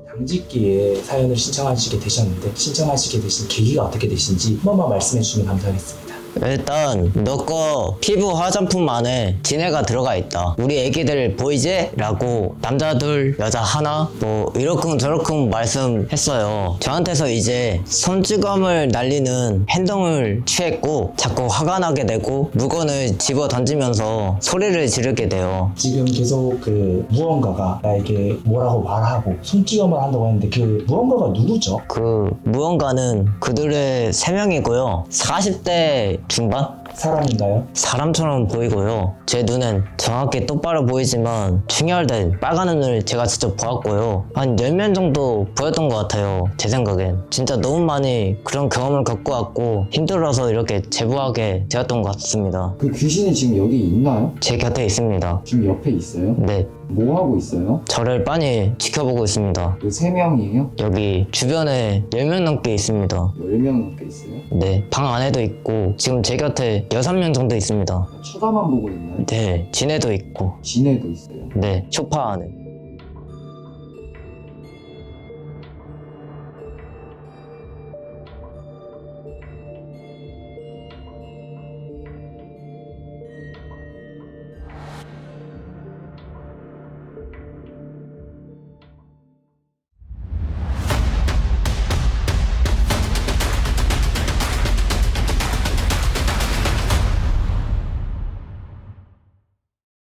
당직기에 사연을 신청하시게 되셨는데 신청하시게 되신 계기가 어떻게 되신지 한 번만 말씀해 주시면 감사하겠습니다. 일단 너 거 피부 화장품 안에 진해가 들어가 있다. 우리 애기들 보이지? 라고 남자 둘 여자 하나 뭐 이러쿵 저러쿵 말씀했어요. 저한테서 이제 손찌검을 날리는 행동을 취했고 자꾸 화가 나게 되고 물건을 집어 던지면서 소리를 지르게 돼요. 지금 계속 그 무언가가 나에게 뭐라고 말하고 손찌검을 한다고 했는데 그 무언가가 누구죠? 그 무언가는 그들의 3명이고요. 40대 중반? 사람인가요? 사람처럼 보이고요. 제 눈엔 정확히 똑바로 보이지만 충혈된 빨간 눈을 제가 직접 보았고요. 한 10명 정도 보였던 것 같아요. 제 생각엔. 진짜 너무 많이 그런 경험을 겪고 왔고 힘들어서 이렇게 제보하게 되었던 것 같습니다. 그 귀신이 지금 여기 있나요? 제 곁에 있습니다. 지금 옆에 있어요? 네, 뭐 하고 있어요? 저를 빤히 지켜보고 있습니다. 그 3명이에요? 여기 주변에 10명 넘게 있습니다. 10명 넘게 있어요? 네, 방 안에도 있고 지금 제 곁에 6명 정도 있습니다. 쳐다만 보고 있나요? 네, 진해도 있고 지네도 있어요. 네, 소파 안에.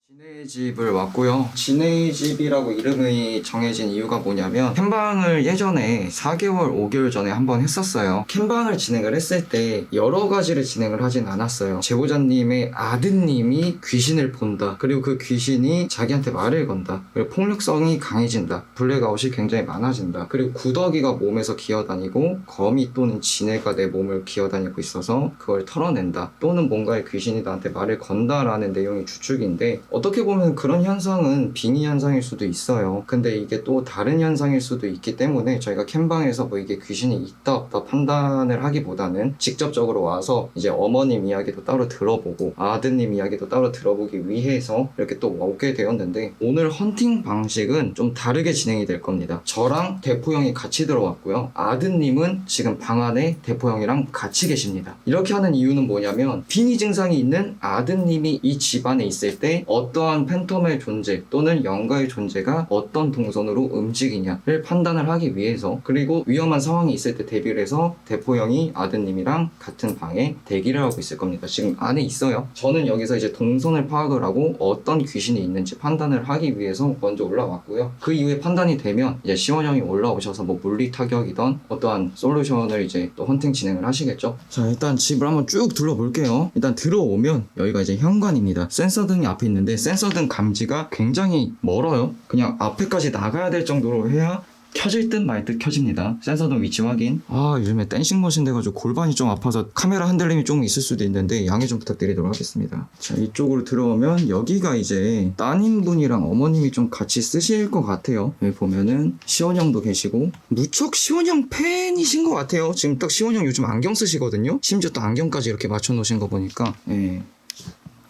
지네의 집을 왔고요. 지네의 집이라고 이름이 정해진 이유가 뭐냐면 캠방을 예전에 4개월, 5개월 전에 한번 했었어요. 캠방을 진행을 했을 때 여러 가지를 진행을 하진 않았어요. 제보자님의 아드님이 귀신을 본다. 그리고 그 귀신이 자기한테 말을 건다. 그리고 폭력성이 강해진다. 블랙아웃이 굉장히 많아진다. 그리고 구더기가 몸에서 기어다니고 거미 또는 지네가 내 몸을 기어다니고 있어서 그걸 털어낸다. 또는 뭔가의 귀신이 나한테 말을 건다라는 내용이 주축인데 어떻게 보면 그런 현상은 빙의 현상일 수도 있어요. 근데 이게 또 다른 현상일 수도 있기 때문에 저희가 캠방에서 뭐 이게 귀신이 있다 없다 판단을 하기보다는 직접적으로 와서 이제 어머님 이야기도 따로 들어보고 아드님 이야기도 따로 들어보기 위해서 이렇게 또 오게 되었는데 오늘 헌팅 방식은 좀 다르게 진행이 될 겁니다. 저랑 대포 형이 같이 들어왔고요. 아드님은 지금 방 안에 대포 형이랑 같이 계십니다. 이렇게 하는 이유는 뭐냐면 빙의 증상이 있는 아드님이 이 집안에 있을 때 어떠한 팬텀의 존재 또는 영가의 존재가 어떤 동선으로 움직이냐를 판단을 하기 위해서 그리고 위험한 상황이 있을 때 대비를 해서 대포 형이 아드님이랑 같은 방에 대기를 하고 있을 겁니다. 지금 안에 있어요. 저는 여기서 이제 동선을 파악을 하고 어떤 귀신이 있는지 판단을 하기 위해서 먼저 올라왔고요. 그 이후에 판단이 되면 이제 시원 형이 올라오셔서 뭐 물리 타격이던 어떠한 솔루션을 이제 또 헌팅 진행을 하시겠죠. 자, 일단 집을 한번 쭉 둘러볼게요. 일단 들어오면 여기가 이제 현관입니다. 센서등이 앞에 있는데 센서등 감지가 굉장히 멀어요. 그냥 앞에까지 나가야 될 정도로 해야 켜질 듯 말 듯 켜집니다. 센서등 위치 확인. 요즘에 댄싱 머신 돼가지고 골반이 좀 아파서 카메라 흔들림이 조금 있을 수도 있는데 양해 좀 부탁드리도록 하겠습니다. 자, 이쪽으로 들어오면 여기가 이제 따님분이랑 어머님이 좀 같이 쓰실 것 같아요. 여기 보면은 시원형도 계시고 무척 시원형 팬이신 것 같아요. 지금 딱 시원형 요즘 안경 쓰시거든요. 심지어 또 안경까지 이렇게 맞춰 놓으신 거 보니까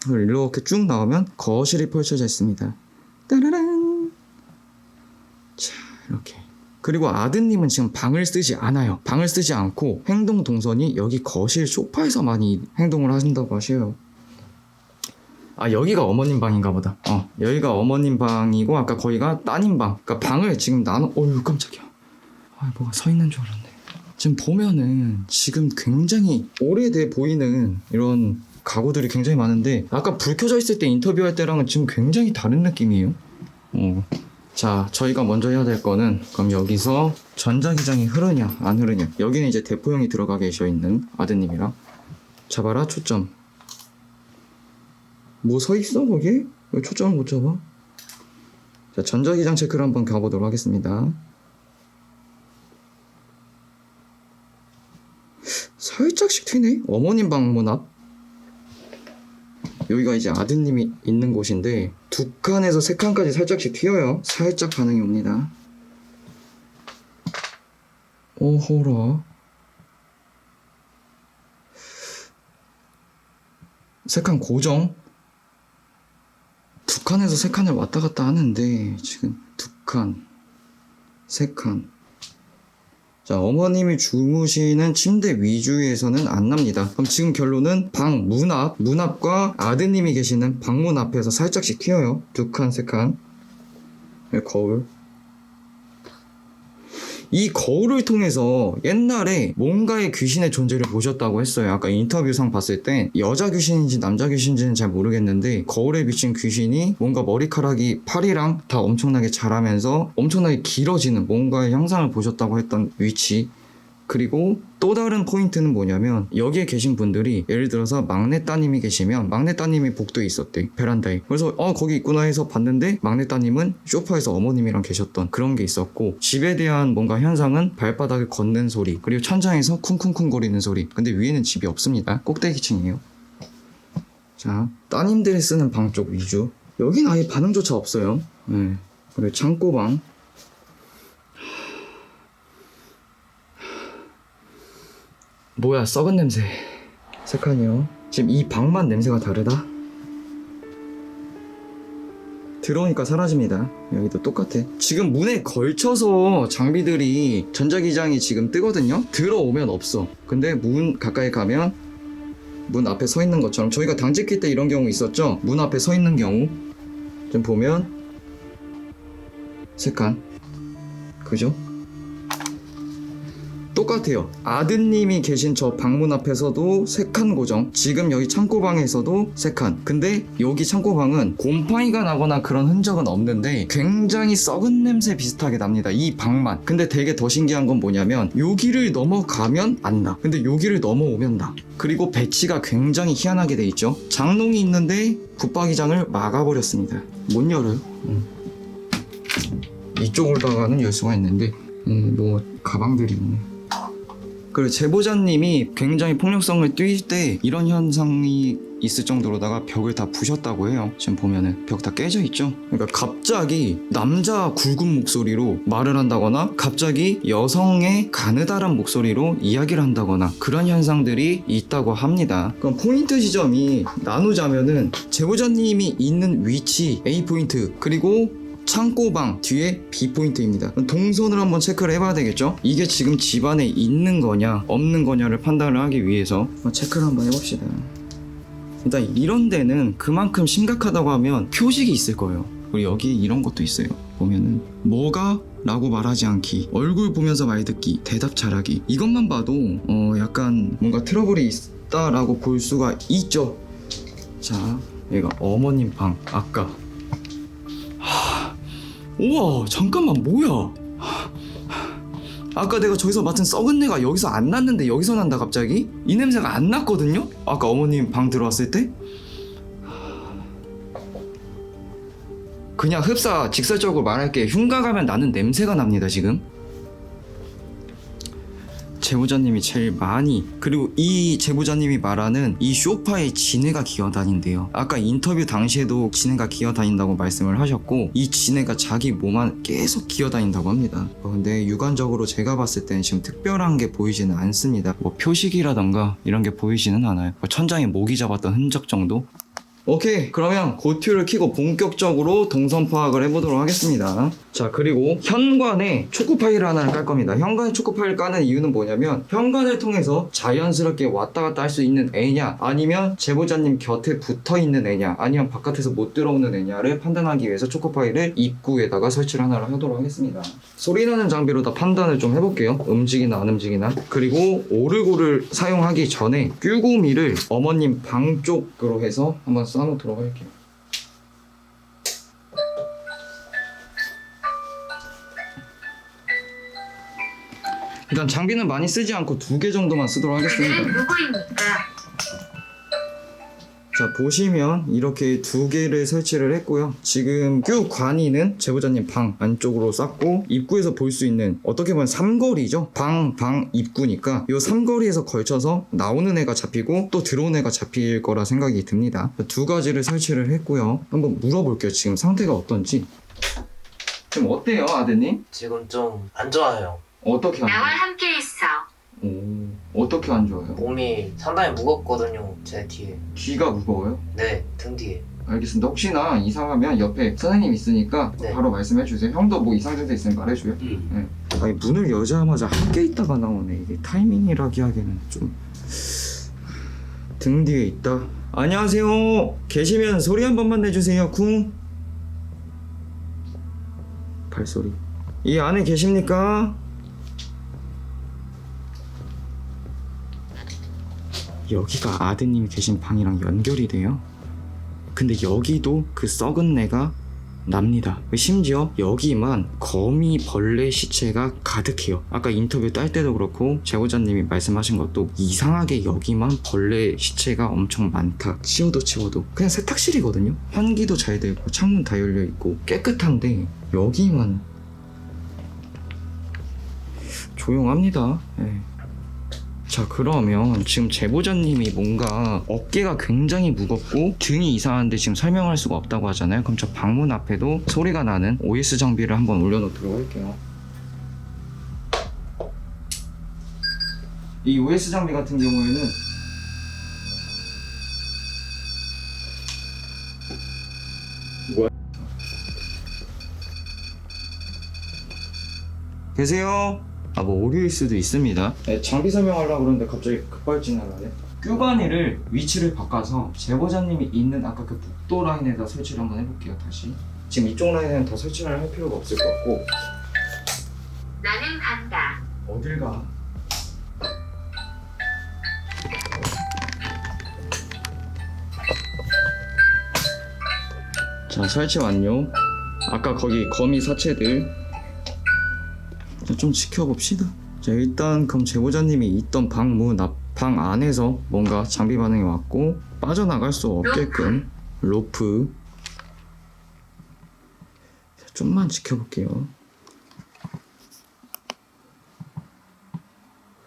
이렇게 쭉 나오면 거실이 펼쳐져 있습니다. 따라란. 자, 이렇게. 그리고 아드님은 지금 방을 쓰지 않아요. 방을 쓰지 않고 행동 동선이 여기 거실 소파에서 많이 행동을 하신다고 하셔요. 여기가 어머님 방인가 보다. 여기가 어머님 방이고 아까 거기가 따님 방. 그러니까 방을 지금 나눠. 어휴, 깜짝이야. 뭐가 서 있는 줄 알았네. 지금 보면은 지금 굉장히 오래돼 보이는 이런 가구들이 굉장히 많은데 아까 불 켜져 있을 때 인터뷰할 때랑은 지금 굉장히 다른 느낌이에요. 자, 저희가 먼저 해야 될 거는 그럼 여기서 전자기장이 흐르냐 안 흐르냐. 여기는 이제 대포 형이 들어가 계셔 있는 아드님이랑. 잡아라 초점. 뭐 서 있어 거기? 왜 초점을 못 잡아? 자, 전자기장 체크를 한번 가보도록 하겠습니다. 살짝씩 튀네. 어머님 방문 앞. 여기가 이제 아드님이 있는 곳인데 2칸에서 3칸까지 살짝씩 튀어요. 살짝 반응이 옵니다. 오호라. 3칸 고정. 2칸에서 3칸을 왔다 갔다 하는데 지금 2칸 3칸. 자, 어머님이 주무시는 침대 위주에서는 안 납니다. 그럼 지금 결론은 방 문 앞과 아드님이 계시는 방문 앞에서 살짝씩 튀어요. 2칸, 3칸. 거울. 이 거울을 통해서 옛날에 뭔가의 귀신의 존재를 보셨다고 했어요. 아까 인터뷰상 봤을 때 여자 귀신인지 남자 귀신인지는 잘 모르겠는데 거울에 비친 귀신이 뭔가 머리카락이 팔이랑 다 엄청나게 자라면서 엄청나게 길어지는 뭔가의 형상을 보셨다고 했던 위치. 그리고 또 다른 포인트는 뭐냐면 여기에 계신 분들이 예를 들어서 막내 따님이 계시면 막내 따님이 복도에 있었대, 베란다에. 그래서 거기 있구나 해서 봤는데 막내 따님은 소파에서 어머님이랑 계셨던 그런 게 있었고, 집에 대한 뭔가 현상은 발바닥을 걷는 소리, 그리고 천장에서 쿵쿵쿵 거리는 소리. 근데 위에는 집이 없습니다. 꼭대기층이에요. 자, 따님들이 쓰는 방 쪽 위주. 여긴 아예 반응조차 없어요. 네. 그리고 창고방. 뭐야, 썩은 냄새. 3칸이요. 지금 이 방만 냄새가 다르다. 들어오니까 사라집니다. 여기도 똑같아. 지금 문에 걸쳐서 장비들이 전자기장이 지금 뜨거든요. 들어오면 없어. 근데 문 가까이 가면 문 앞에 서 있는 것처럼, 저희가 당직킬 때 이런 경우 있었죠. 문 앞에 서 있는 경우 좀 보면 3칸. 그죠? 똑같아요. 아드님이 계신 저 방문 앞에서도 3칸 고정. 지금 여기 창고방에서도 3칸. 근데 여기 창고방은 곰팡이가 나거나 그런 흔적은 없는데 굉장히 썩은 냄새 비슷하게 납니다. 이 방만. 근데 되게 더 신기한 건 뭐냐면 여기를 넘어가면 안 나. 근데 여기를 넘어오면 나. 그리고 배치가 굉장히 희한하게 돼 있죠. 장롱이 있는데 붙박이장을 막아버렸습니다. 못 열어요. 이쪽으로다가는 열 수가 있는데 뭐 가방들이 있네. 그리고 제보자님이 굉장히 폭력성을 띨 때 이런 현상이 있을 정도로다가 벽을 다 부셨다고 해요. 지금 보면은 벽 다 깨져 있죠. 그러니까 갑자기 남자 굵은 목소리로 말을 한다거나 갑자기 여성의 가느다란 목소리로 이야기를 한다거나 그런 현상들이 있다고 합니다. 그럼 포인트 지점이 나누자면은 제보자님이 있는 위치 A포인트, 그리고 창고방 뒤에 B포인트입니다. 동선을 한번 체크를 해봐야 되겠죠? 이게 지금 집안에 있는 거냐 없는 거냐를 판단을 하기 위해서 체크를 한번 해봅시다. 일단 이런 데는 그만큼 심각하다고 하면 표식이 있을 거예요. 그리고 여기 이런 것도 있어요. 보면은 뭐가? 라고 말하지 않기, 얼굴 보면서 말 듣기, 대답 잘하기. 이것만 봐도 약간 뭔가 트러블이 있다라고 볼 수가 있죠. 자, 얘가 어머님 방. 아까 우와, 잠깐만, 뭐야? 아까 내가 저기서 맡은 썩은 내가 여기서 안 났는데 여기서 난다 갑자기? 이 냄새가 안 났거든요? 아까 어머님 방 들어왔을 때? 그냥 흡사 직설적으로 말할게. 흉가 가면 나는 냄새가 납니다 지금. 제보자님이 제일 많이, 그리고 이 제보자님이 말하는 이 소파에 지네가 기어다닌대요. 아까 인터뷰 당시에도 지네가 기어다닌다고 말씀을 하셨고 이 지네가 자기 몸 안에 계속 기어다닌다고 합니다. 근데 육안적으로 제가 봤을 땐 지금 특별한 게 보이지는 않습니다. 뭐 표식이라던가 이런 게 보이지는 않아요. 천장에 모기 잡았던 흔적 정도? 오케이, 그러면 고튜를 켜고 본격적으로 동선 파악을 해보도록 하겠습니다. 자, 그리고 현관에 초코파이를 하나를 깔 겁니다. 현관에 초코파이를 까는 이유는 뭐냐면 현관을 통해서 자연스럽게 왔다 갔다 할 수 있는 애냐, 아니면 제보자님 곁에 붙어있는 애냐, 아니면 바깥에서 못 들어오는 애냐를 판단하기 위해서 초코파이를 입구에다가 설치를 하나를 하도록 하겠습니다. 소리나는 장비로 다 판단을 좀 해볼게요. 움직이나 안 움직이나. 그리고 오르골을 사용하기 전에 뀨고미를 어머님 방 쪽으로 해서 한번 써놓도록 할게요. 일단 장비는 많이 쓰지 않고 2개 정도만 쓰도록 하겠습니다. 누구입니까? 자, 보시면 이렇게 2개를 설치를 했고요. 지금 뀨관이는 제보자님 방 안쪽으로 쌌고, 입구에서 볼 수 있는 어떻게 보면 삼거리죠. 방 입구니까 이 삼거리에서 걸쳐서 나오는 애가 잡히고 또 들어오는 애가 잡힐 거라 생각이 듭니다. 2가지를 설치를 했고요. 한번 물어볼게요. 지금 상태가 어떤지. 지금 어때요, 아드님? 지금 좀 안 좋아요. 어떻게 안 나와 좋아요? 함께 있어. 어떻게 안 좋아요? 몸이 상당히 무겁거든요, 제 뒤에. 귀가 무거워요? 네, 등 뒤에. 알겠습니다. 혹시나 이상하면 옆에 선생님 있으니까 네. 바로 말씀해 주세요. 형도 뭐 이상 증세 있으면 말해줘요. 네. 아니 문을 여자마자 함께 있다가 나오네. 이게 타이밍이라기 하기에는 좀 등 뒤에 있다. 안녕하세요. 계시면 소리 한 번만 내주세요. 쿵. 발소리. 이 안에 계십니까? 여기가 아드님이 계신 방이랑 연결이 돼요. 근데 여기도 그 썩은 내가 납니다. 심지어 여기만 거미 벌레 시체가 가득해요. 아까 인터뷰 딸 때도 그렇고 제보자님이 말씀하신 것도 이상하게 여기만 벌레 시체가 엄청 많다. 치워도 그냥 세탁실이거든요. 환기도 잘 되고 창문 다 열려 있고 깨끗한데 여기만 조용합니다. 네. 자, 그러면 지금 제보자님이 뭔가 어깨가 굉장히 무겁고 등이 이상한데 지금 설명할 수가 없다고 하잖아요. 그럼 저 방문 앞에도 소리가 나는 OS 장비를 한번 올려놓도록 할게요. 이 OS 장비 같은 경우에는 뭐야? 계세요? 아, 뭐 오류일 수도 있습니다. 네, 장비 설명하려고 그러는데 갑자기 급발진하네. 큐바니를 위치를 바꿔서 제보자님이 있는 아까 그 복도 라인에다 설치를 한번 해볼게요. 다시. 지금 이쪽 라인에는 더 설치를 할 필요가 없을 것 같고. 나는 간다. 어딜 가? 자, 설치 완료. 아까 거기 거미 사체들 좀 지켜봅시다. 자, 일단 그럼 제보자님이 있던 방 안에서 뭔가 장비 반응이 왔고 빠져나갈 수 없게끔 로프. 자, 좀만 지켜볼게요.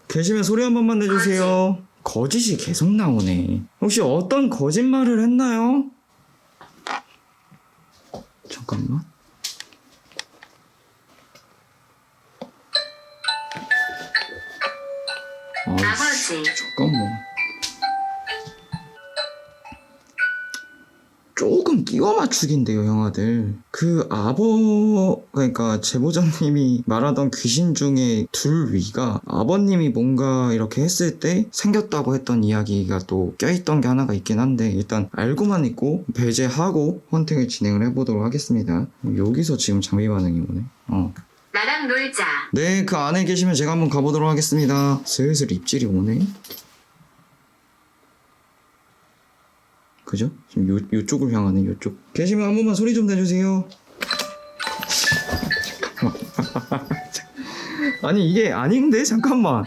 계시면 소리 한 번만 내주세요. 거짓이 계속 나오네. 혹시 어떤 거짓말을 했나요? 잠깐만. 아버지. 잠깐만. 조금 끼워 맞추기인데요, 형아들. 그러니까 제보자님이 말하던 귀신 중에 둘 위가 아버님이 뭔가 이렇게 했을 때 생겼다고 했던 이야기가 또 껴있던 게 하나가 있긴 한데, 일단 알고만 있고 배제하고 헌팅을 진행을 해보도록 하겠습니다. 여기서 지금 장비 반응이 오네. 나랑 놀자. 네, 그 안에 계시면 제가 한번 가보도록 하겠습니다. 슬슬 입질이 오네. 그죠? 지금 요쪽을 향하네, 요쪽. 계시면 한 번만 소리 좀 내주세요. 아니, 이게 아닌데? 잠깐만.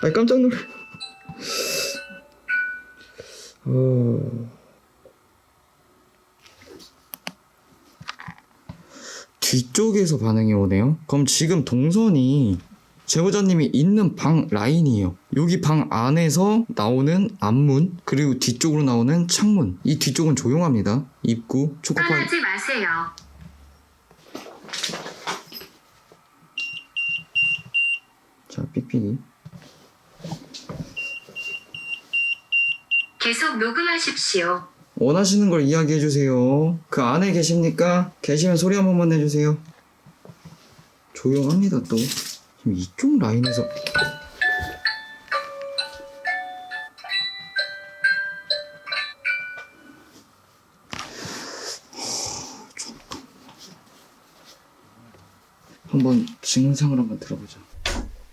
아니, 깜짝 놀래. 뒤쪽에서 반응이 오네요. 그럼 지금 동선이 제보자님이 있는 방 라인이에요. 여기 방 안에서 나오는 앞문, 그리고 뒤쪽으로 나오는 창문. 이 뒤쪽은 조용합니다. 입구, 초코파이. 떠나지 마세요. 자, 삑삑이. 계속 녹음하십시오. 원하시는 걸 이야기해주세요. 그 안에 계십니까? 계시면 소리 한 번만 내주세요. 조용합니다, 또. 지금 이쪽 라인에서. 한번 증상을 한번 들어보자.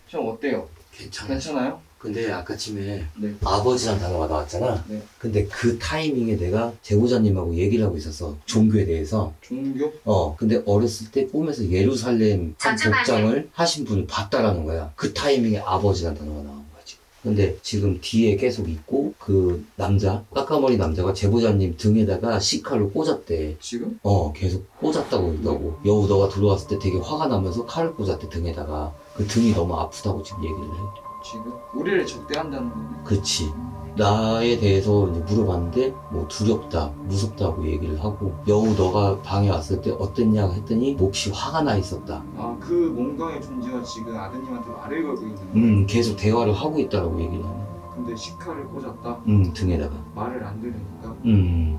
형 어때요? 괜찮아요? 근데 아까쯤에 네. 아버지란 단어가 나왔잖아. 네. 근데 그 타이밍에 내가 제보자님하고 얘기를 하고 있었어. 종교에 대해서. 종교? 근데 어렸을 때 꿈에서 예루살렘 자주 복장을 하신 분을 봤다라는 거야. 그 타이밍에 아버지란 단어가 나온 거지. 근데 지금 뒤에 계속 있고 그 남자, 까까머리 남자가 제보자님 등에다가 시칼로 꽂았대. 지금? 계속 꽂았다고 그러더라고. 여우 너가 들어왔을 때 되게 화가 나면서 칼을 꽂았대 등에다가. 그 등이 너무 아프다고 지금 얘기를 해. 지금? 우리를 적대한다는 거네. 그치. 나에 대해서 이제 물어봤는데 뭐 두렵다, 무섭다고 얘기를 하고 여우 너가 방에 왔을 때 어땠냐 했더니 몹시 화가 나 있었다. 아, 그 뭔가의 존재가 지금 아드님한테 말을 걸고 있는 거야. 계속 대화를 하고 있다라고 얘기를 하네. 근데 시카를 꽂았다. 등에다가. 말을 안 들으니까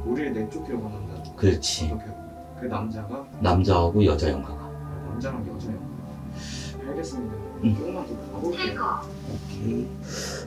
우리를 내쫓기를 원한다. 그렇지. 어떻게? 그 남자가 남자하고 여자 영가가. 남자랑 여자예요. 알겠습니다. 조금만 더 가볼게요. 태거. 오케이.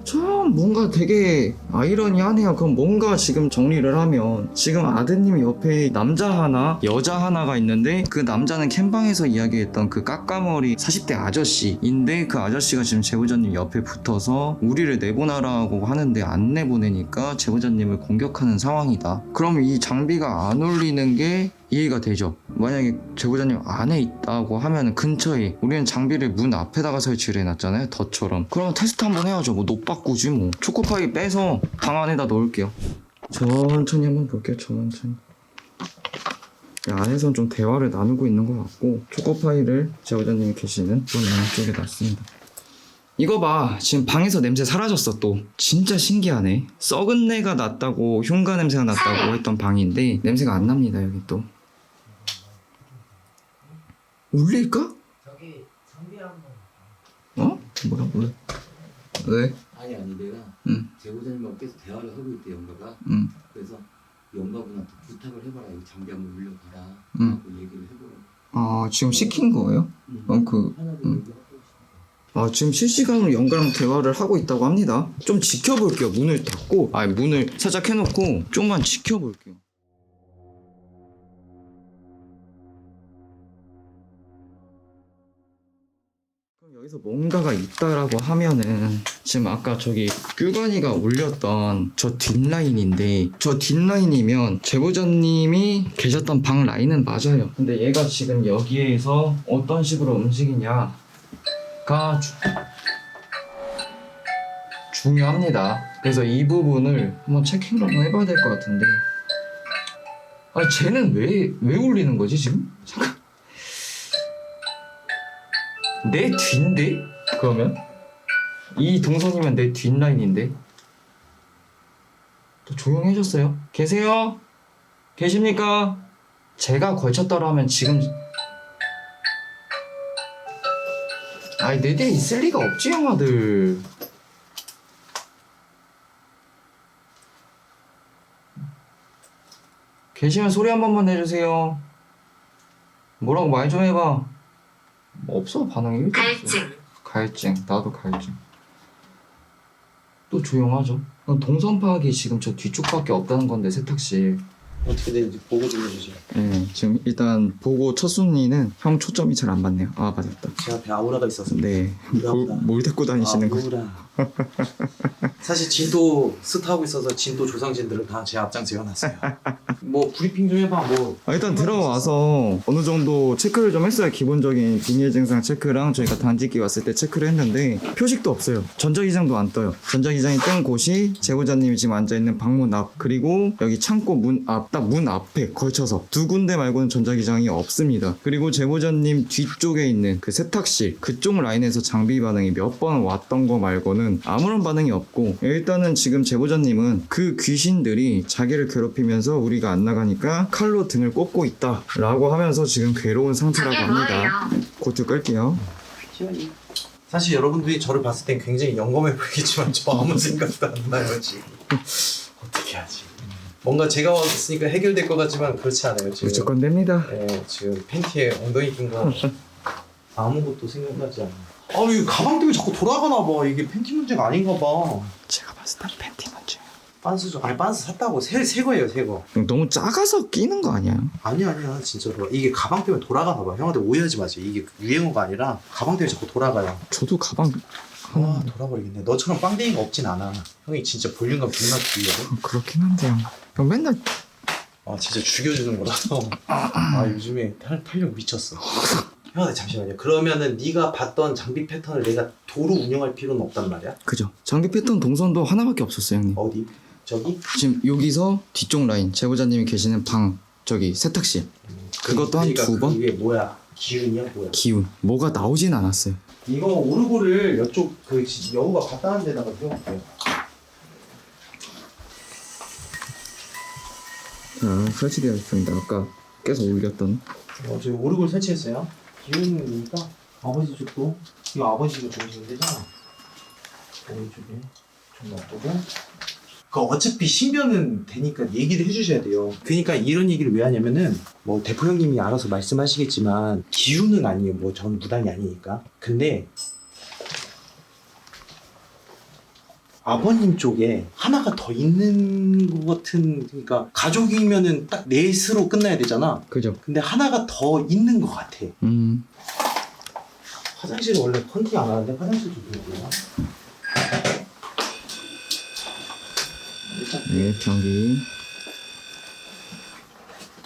참 뭔가 되게 아이러니하네요. 그럼 뭔가 지금 정리를 하면 지금 아드님 옆에 남자 하나 여자 하나가 있는데 그 남자는 캠방에서 이야기했던 그 까까머리 40대 아저씨인데 그 아저씨가 지금 제보자님 옆에 붙어서 우리를 내보내라고 하는데 안 내보내니까 제보자님을 공격하는 상황이다. 그럼 이 장비가 안 울리는 게 이해가 되죠. 만약에 제보자님 안에 있다고 하면 근처에 우리는 장비를 문 앞에다가 설치를 해놨잖아요. 덫처럼. 그러면 테스트 한번 해야죠. 뭐 노빠꾸지 뭐. 초코파이 빼서 방 안에다 넣을게요. 천천히 한번 볼게요. 천천히. 안에선 좀 대화를 나누고 있는 것 같고 초코파이를 제보자님이 계시는 문 안쪽에 놨습니다. 이거 봐. 지금 방에서 냄새 사라졌어 또. 진짜 신기하네. 썩은 내가 났다고 흉가 냄새가 났다고 했던 방인데 냄새가 안 납니다. 여기 또. 울릴까? 저기 장비 한번. 어? 뭐야? 왜? 아니 내가 제보자님하고 계속 대화를 하고 있대 영가가. 그래서 영가분한테 부탁을 해봐라. 이거 장비 한번 울려봐라. 라고 얘기를 해보라고. 아 지금 시킨 거예요? 하나 더 얘기하고 싶어. 아 지금 실시간으로 영가랑 대화를 하고 있다고 합니다. 좀 지켜볼게요. 문을 닫고 문을 살짝 해놓고 좀만 지켜볼게요. 그럼 여기서 뭔가가 있다라고 하면은 지금 아까 저기 규관이가 올렸던 저 뒷라인인데 저 뒷라인이면 제보자님이 계셨던 방 라인은 맞아요. 근데 얘가 지금 여기에서 어떤 식으로 움직이냐 가 중요합니다. 그래서 이 부분을 한번 체킹을 한번 해봐야 될 것 같은데 쟤는 왜 울리는 거지 지금? 잠깐 내 뒤인데? 그러면? 이 동선이면 내 뒷라인인데? 또 조용해졌어요? 계세요? 계십니까? 제가 걸쳤더라면 지금 내 뒤에 있을 리가 없지 형아들. 계시면 소리 한 번만 내주세요. 뭐라고 말 좀 해봐. 없어 반응이. 갈증. 갈증. 나도 갈증. 또 조용하죠. 동선 파악이 지금 저 뒤쪽밖에 없다는 건데 세탁실. 어떻게 되는지 보고 좀 해주세요. 네, 지금 일단 보고 첫 순위는 형 초점이 잘 안 맞네요. 아 맞았다. 제 앞에 아우라가 있어서. 네. 뭘 데리고 다니시는 거죠? 아우라. 사실 진도 스타하고 있어서 진도 조상진들을 다 제 앞장 세워놨어요. 뭐 브리핑 좀 해봐. 뭐 일단 들어와서 어느 정도 체크를 좀 했어요. 기본적인 비닐 증상 체크랑 저희가 단지기 왔을 때 체크를 했는데 표식도 없어요. 전자기장도 안 떠요. 전자기장이 뜬 곳이 제보자님이 지금 앉아있는 방문 앞 그리고 여기 창고 문 앞 딱 문 앞에 걸쳐서 두 군데 말고는 전자기장이 없습니다. 그리고 제보자님 뒤쪽에 있는 그 세탁실 그쪽 라인에서 장비 반응이 몇 번 왔던 거 말고는 아무런 반응이 없고 일단은 지금 제보자님은 그 귀신들이 자기를 괴롭히면서 우리가 안 나가니까 칼로 등을 꽂고 있다 라고 하면서 지금 괴로운 상태라고 저게 합니다. 뭐예요? 고트 끌게요. 사실 여러분들이 저를 봤을 땐 굉장히 영검해 보이겠지만 저 아무 생각도 안 나요 지금. 어떻게 하지? 뭔가 제가 왔으니까 해결될 것 같지만 그렇지 않아요 지금. 무조건 됩니다. 네, 지금 팬티에 엉덩이 낀 거 아무것도 생각나지 않아. 이 가방 때문에 자꾸 돌아가나 봐. 이게 팬티 문제가 아닌가 봐. 제가 봤을 땐 팬티 문제예요. 빤스 좀 빤스 샀다고 새 거예요 새 거. 너무 작아서 끼는 거 아니야? 아니야 진짜로 이게 가방 때문에 돌아가나 봐. 형한테 오해하지 마세요. 이게 유행어가 아니라 가방 때문에 자꾸 돌아가요. 저도 가방 돌아버리겠네. 너처럼 빵댕이가 없진 않아. 형이 진짜 볼륨감 존나 죽이거든. 그렇긴 한데요. 형 맨날 진짜 죽여주는 거라서. 요즘에 탄력 미쳤어. 형아 잠시만요. 그러면은 네가 봤던 장비 패턴을 내가 도로 운영할 필요는 없단 말이야? 그죠. 장비 패턴 동선도 하나밖에 없었어요, 형님. 어디? 저기? 지금 여기서 뒤쪽 라인 제보자님이 계시는 방 저기 세탁실 그것도 한 두 번? 이게 뭐야? 기운이야 뭐야? 기운 뭐가 나오진 않았어요. 이거 오르골을 이쪽 그 여우가 갔다 한 데다가 세워볼게요. 자 설치되어 있습니다. 아까 계속 올렸던 저희 오르골 설치했어요. 기운이니까 아버지 쪽도 이거 아버지 쪽 보시면 되잖아. 오른쪽에 놔두고. 그 어차피 신변은 되니까 얘기를 해주셔야 돼요. 그러니까 이런 얘기를 왜 하냐면은 뭐 대표 형님이 알아서 말씀하시겠지만 기준은 아니에요. 뭐 전 무당이 아니니까. 근데 아버님 쪽에 하나가 더 있는 것 같은, 그러니까 가족이면은 딱 넷으로 끝나야 되잖아. 그죠. 근데 하나가 더 있는 것 같아. 화장실은 원래 컨팅 안 하는데 화장실 좀 볼게요. 네, 변기.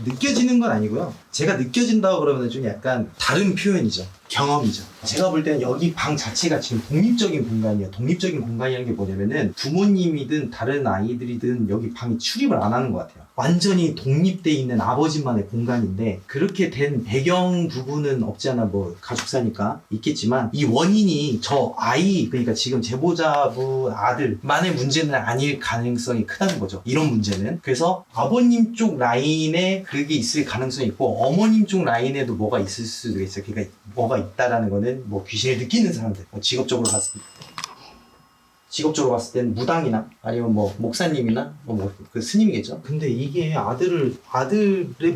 느껴지는 건 아니고요. 제가 느껴진다고 그러면 좀 약간 다른 표현이죠. 경험이죠. 제가 볼 때는 여기 방 자체가 지금 독립적인 공간이에요. 독립적인 공간이라는 게 뭐냐면은 부모님이든 다른 아이들이든 여기 방에 출입을 안 하는 것 같아요. 완전히 독립돼 있는 아버지만의 공간인데 그렇게 된 배경 부분은 없지 않아 뭐 가족사니까 있겠지만 이 원인이 저 아이, 그러니까 지금 제보자분 아들만의 문제는 아닐 가능성이 크다는 거죠. 이런 문제는. 그래서 아버님 쪽 라인에 그게 있을 가능성이 있고 어머님 쪽 라인에도 뭐가 있을 수도 있어요. 그러니까 뭐가 있다라는 거는 뭐 귀신을 느끼는 사람들, 뭐 직업적으로 봤을 때는 무당이나 아니면 뭐 목사님이나 뭐 그 스님이겠죠. 근데 이게 아들의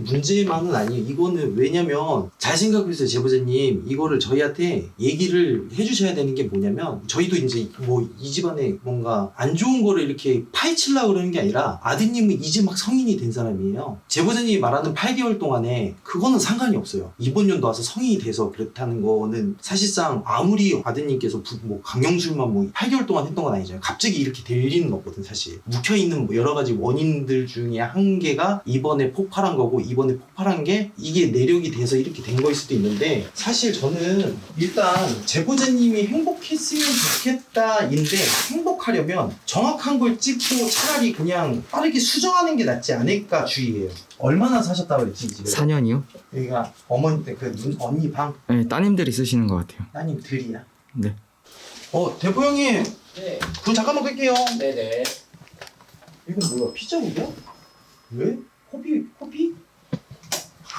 문제만은 아니에요. 이거는 왜냐면 잘 생각해보세요, 제보자님. 이거를 저희한테 얘기를 해주셔야 되는 게 뭐냐면 저희도 이제 뭐 이 집안에 뭔가 안 좋은 거를 이렇게 파헤치려고 그러는 게 아니라 아드님은 이제 막 성인이 된 사람이에요. 제보자님이 말하는 8개월 동안에 그거는 상관이 없어요. 이번 연도 와서 성인이 돼서 그렇다는 거는 사실상 아무리 아드님께서 뭐 강령술만 뭐 8개월 동안 했던 건 아니잖아요. 갑자기 이렇게 될 리는 없거든. 사실 묵혀있는 뭐 여러 가지 원인들 중에 한 개가 이번에 폭발한 거고, 이번에 폭발한 게 이게 내력이 돼서 이렇게 된 거일 수도 있는데, 사실 저는 일단 제보자님이 행복했으면 좋겠다인데 행복하려면 정확한 걸 찍고 차라리 그냥 빠르게 수정하는 게 낫지 않을까 주의예요. 얼마나 사셨다고 그랬지 집에? 4년이요? 여기가 어머니 언니 방? 네, 따님들이 쓰시는 것 같아요. 따님들이야? 네. 대표 형님, 네. 불 잠깐만 끌게요. 네네. 이건 뭐야? 피자국이야? 왜? 코피?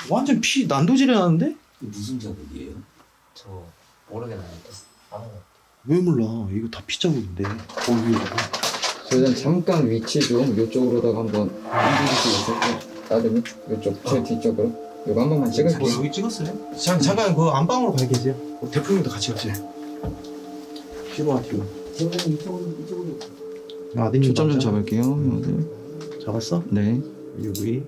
완전 피 난도질해 나는데? 무슨 자국이에요? 저 모르겠는데. 왜 몰라? 이거 다 피자국인데. 저희는 잠깐 위치 좀 이쪽으로다가 한번 옮길 수 있을까요? 따르면 이쪽 제 뒤쪽으로 이거 한 번만 찍을게요. 여기 찍었어요? 잠깐 그 안방으로 가 계세요. 대표님도 같이 가세요. 뒤로 와 뒤로. 이쪽으로. 아드님 초점 좀 맞아? 잡을게요, 형들. 잡았어? 네. 여기.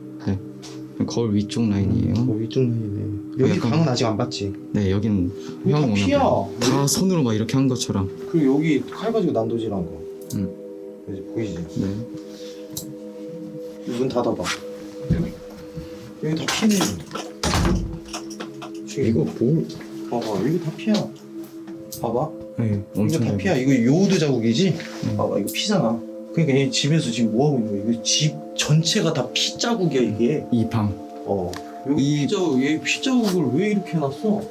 거울 위쪽 라인이에요. 위쪽 라인이네. 여기 약간- 방은 아직 안 봤지? 네, 여긴 여기 형 다 오면 피야. 다 손으로 막 이렇게 한 것처럼. 그리고 여기 칼 가지고 난도질한 거. 여기 보이지? 네. 문 닫아봐. 여기 다 피네. 이거 뭐? 봐봐, 여기 다 피야. 봐봐. 네, 이거 엄청 다 피야. 이거 요오드 자국이지? 음. 봐봐, 이거 피잖아. 그러니까 얘 집에서 지금 뭐 하고 있는 거야? 이거 집 전체가 다 피 자국이야 이게. 이 방. 여기 이- 피 자국, 얘 피 자국을 왜 이렇게 해놨어?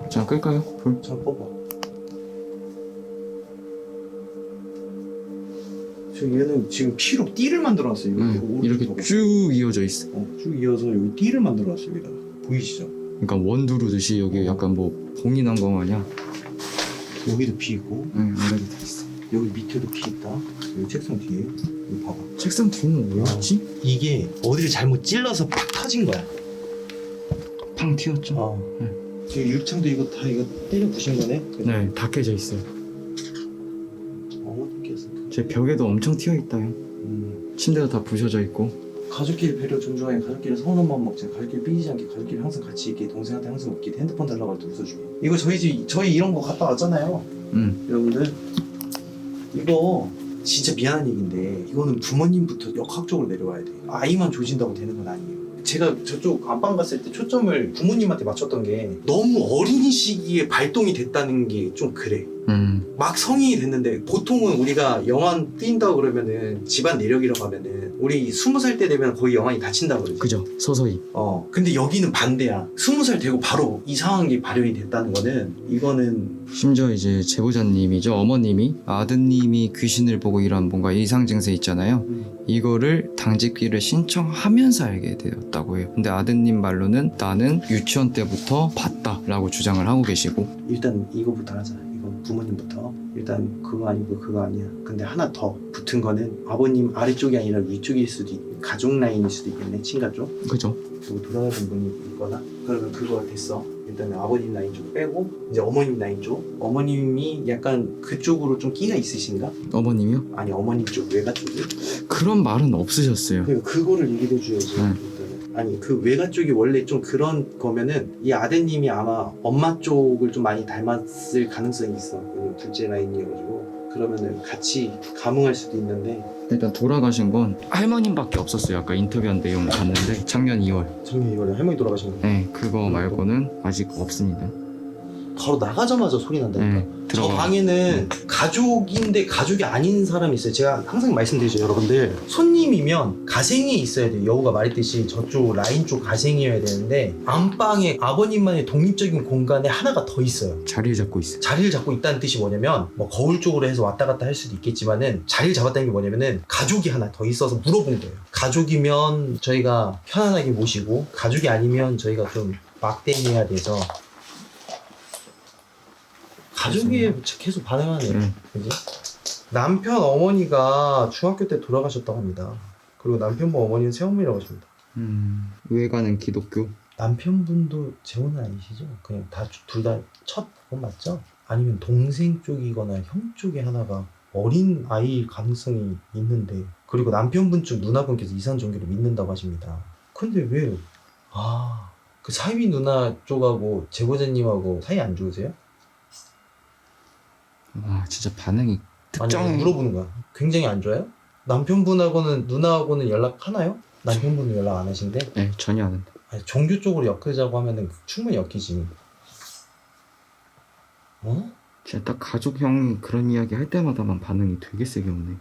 자, 끌까요? 불. 잘 봐봐. 지금 얘는 지금 피로 띠를 만들어놨어요. 이렇게 쭉 이어져 있어. 쭉 이어서 여기 띠를 만들어놨어요. 여기다가 보이시죠? 그러니까 원 두르듯이 여기 약간 뭐 봉이 난 거 마냥. 여기도 피 있고, 아래도 다 있어. 여기 밑에도 피 있다. 여기 책상 뒤에. 여기 봐봐. 책상 뒤는 왜 있지? 이게 어디를 잘못 찔러서 팍 터진 거야. 팡 튀었죠. 지금 유리창도 이거 다 이거 때려 부신 거네. 네, 다 깨져 있어요. 어머니께서. 제 벽에도 엄청 튀어 있다요. 침대도 다 부셔져 있고. 가족끼리 배려 존중해. 가족끼리 서운한 먹자. 가족끼리 삐지지 않게. 가족끼리 항상 같이 있게. 동생한테 항상 웃게. 핸드폰 달라고 할 때 웃어주게. 이거 저희 이런 거 갔다 왔잖아요. 여러분들 이거 진짜 미안한 얘기인데 이거는 부모님부터 역학적으로 내려와야 돼. 아이만 조진다고 되는 건 아니에요. 제가 저쪽 안방 갔을 때 초점을 부모님한테 맞췄던 게 너무 어린 시기에 발동이 됐다는 게 좀 그래. 막 성인이 됐는데 보통은 우리가 영안 뛴다고 그러면은 집안 내력이라고 하면은 우리 20살 때 되면 거의 영안이 닫힌다고 그러지. 그죠? 서서히. 근데 여기는 반대야. 20살 되고 바로 이상한 게 발현이 됐다는 거는 이거는 심지어 이제 제보자님이죠. 어머님이 아드님이 귀신을 보고 이런 뭔가 이상 증세 있잖아요. 이거를 당직비를 신청하면서 알게 되었다고 해요. 근데 아드님 말로는 나는 유치원 때부터 봤다라고 주장을 하고 계시고. 일단 이거부터 하자. 이거 부모님부터. 일단 그거 아니고 그거 아니야. 근데 하나 더 붙은 거는 아버님 아래쪽이 아니라 위쪽일 수도 가족 라인일 수도 있겠네. 친가족. 그죠? 그리고 돌아가신 분이 있거나. 그러면 그거 됐어. 일단은 아버님 라인 쪽 빼고 이제 어머님 라인 쪽. 어머님이 약간 그쪽으로 좀 끼가 있으신가? 어머님이요? 아니 어머님 쪽 외가 쪽이? 그런 말은 없으셨어요. 그러니까 그거를 얘기해 줘야지. 네. 일단은. 아니 그 외가 쪽이 원래 좀 그런 거면은 이 아드님이 아마 엄마 쪽을 좀 많이 닮았을 가능성이 있어. 왜냐면 둘째 라인이어가지고 그러면은 같이 감흥할 수도 있는데. 일단 돌아가신 건 할머님밖에 없었어요. 아까 인터뷰한 내용 봤는데 작년 2월. 작년 2월에 할머니 돌아가신 거. 네, 그거 말고는 아직 없습니다. 바로 나가자마자 소리 난다니까. 네, 저 들어가. 방에는 가족인데 가족이 아닌 사람이 있어요. 제가 항상 말씀드리죠, 여러분들. 손님이면 가생이 있어야 돼요. 여우가 말했듯이 저쪽 라인 쪽 가생이어야 되는데 안방에 아버님만의 독립적인 공간에 하나가 더 있어요. 자리를 잡고 있어요. 자리를 잡고 있다는 뜻이 뭐냐면 뭐 거울 쪽으로 해서 왔다 갔다 할 수도 있겠지만은 자리를 잡았다는 게 뭐냐면은 가족이 하나 더 있어서 물어본 거예요. 가족이면 저희가 편안하게 모시고 가족이 아니면 저희가 좀 막대해야 돼서 가족이 계속 반응하네. 그지? 남편 어머니가 중학교 때 돌아가셨다고 합니다. 그리고 남편분 어머니는 새어머니라고 하십니다. 외가는 기독교. 남편분도 재혼은 아니시죠? 그냥 다 둘 다 첫 번 맞죠? 아니면 동생 쪽이거나 형 쪽에 하나가 어린 아이일 가능성이 있는데, 그리고 남편분 쪽 누나분께서 이산 종교를 믿는다고 하십니다. 근데 왜 그 사위 누나 쪽하고 제보자님하고 사이 안 좋으세요? 와, 진짜 반응이 아니 물어보는 거야. 굉장히 안 좋아요? 남편분하고는 누나하고는 연락하나요? 남편분은 연락 안 하신대? 네, 전혀 안 한다. 아니, 종교 쪽으로 엮으자고 하면은 충분히 엮이지. 어? 진짜 딱 가족 형이 그런 이야기 할 때마다만 반응이 되게 세게 오네.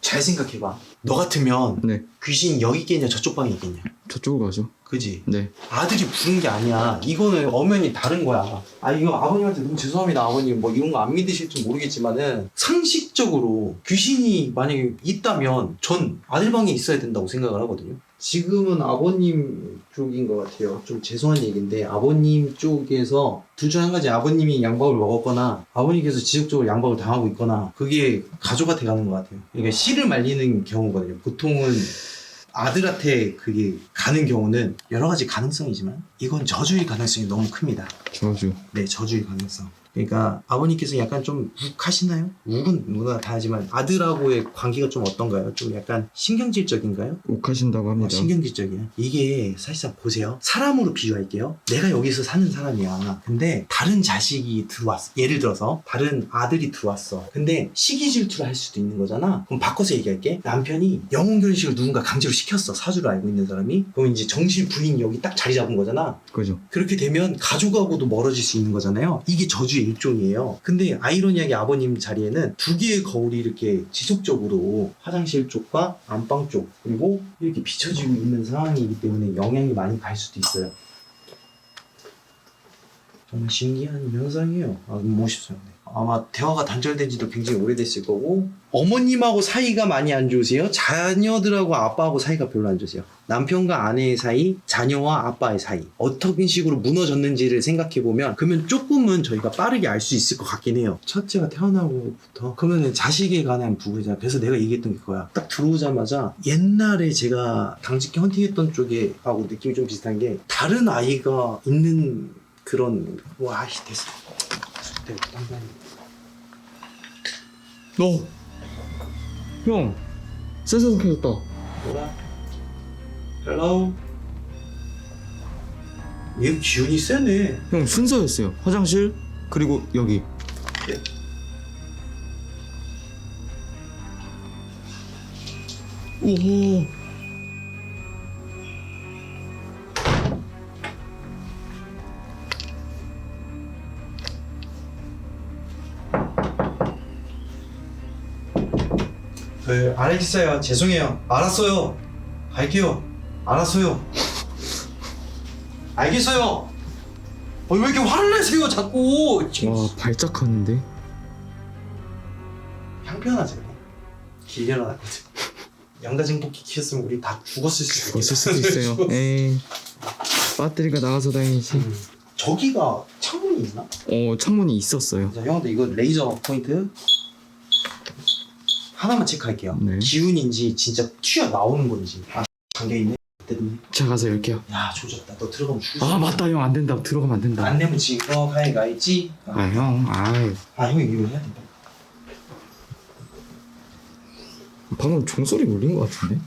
잘 생각해봐. 너 같으면 네, 귀신 여기 있겠냐 저쪽 방에 있겠냐? 저쪽으로 가죠. 그지? 네. 아들이 부른 게 아니야. 이거는 엄연히 다른 거야. 이거 아버님한테 너무 죄송합니다. 아버님 뭐 이런 거 안 믿으실지 모르겠지만은 상식적으로 귀신이 만약에 있다면 전 아들 방에 있어야 된다고 생각을 하거든요. 지금은 아버님 쪽인 것 같아요. 좀 죄송한 얘기인데 아버님 쪽에서 둘 중 한 가지, 아버님이 양박을 먹었거나 아버님께서 지속적으로 양박을 당하고 있거나 그게 가족가 돼 가는 것 같아요. 그러니까 씨를 말리는 경우거든요. 보통은 아들한테 그게 가는 경우는 여러 가지 가능성이지만 이건 저주일 가능성이 너무 큽니다. 저주. 네, 저주일 가능성. 그러니까 아버님께서 약간 좀 욱하시나요? 욱은 누구나 다 하지만 아들하고의 관계가 좀 어떤가요? 좀 약간 신경질적인가요? 욱하신다고 합니다. 신경질적이야. 이게 사실상 보세요. 사람으로 비유할게요. 내가 여기서 사는 사람이야. 근데 다른 자식이 들어왔어. 예를 들어서 다른 아들이 들어왔어. 근데 시기 질투를 할 수도 있는 거잖아. 그럼 바꿔서 얘기할게. 남편이 영혼 결혼식을 누군가 강제로 시켰어. 사주를 알고 있는 사람이. 그럼 이제 정실 부인이 여기 딱 자리 잡은 거잖아. 그죠. 그렇게 되면 가족하고도 멀어질 수 있는 거잖아요. 이게 저주의 일종이에요. 근데 아이러니하게 아버님 자리에는 두 개의 거울이 이렇게 지속적으로 화장실 쪽과 안방 쪽 그리고 이렇게 비춰지고 있는 상황이기 때문에 영향이 많이 갈 수도 있어요. 정말 신기한 현상이에요. 멋있어요. 아마 대화가 단절된 지도 굉장히 오래됐을 거고, 어머님하고 사이가 많이 안 좋으세요? 자녀들하고 아빠하고 사이가 별로 안 좋으세요? 남편과 아내의 사이, 자녀와 아빠의 사이 어떤 식으로 무너졌는지를 생각해보면 그러면 조금은 저희가 빠르게 알 수 있을 것 같긴 해요. 첫째가 태어나고부터 그러면은 자식에 관한 부분이잖아. 그래서 내가 얘기했던 게 그거야. 딱 들어오자마자 옛날에 제가 당직회 헌팅했던 쪽에 하고 느낌이 좀 비슷한 게 다른 아이가 있는 그런 됐어. 네, 형, 센서 켜졌다. 뭐야? 헬로? 얘 기운이 세네. 형, 순서였어요. 화장실, 그리고 여기. 네. 오. 알겠어요. 죄송해요. 알았어요. 갈게요. 알았어요. 알겠어요. 왜 이렇게 화를 내세요, 자꾸. 와, 발작하는데? 형편하지 그래. 길려나 났거든. 양가쟁복기 키웠으면 우리 다 죽었을 수도 있을 수도 있어요. 에이, 배터리가 나가서 다행이지. 저기가 창문이 있나? 창문이 있었어요. 자, 형도 이거 레이저 포인트 하나만 체크할게요. 네. 기운인지 진짜 튀어나오는 건지. 아, 잠겨있네. 제가 가서 열게요. 야, 조졌다. 너 들어가면 죽을 아 맞다 형 안 된다. 들어가면 안 된다. 안 내면 지금 가해가 있지? 아 형, 형이 이거 해야 된다. 방금 종소리 울린 것 같은데?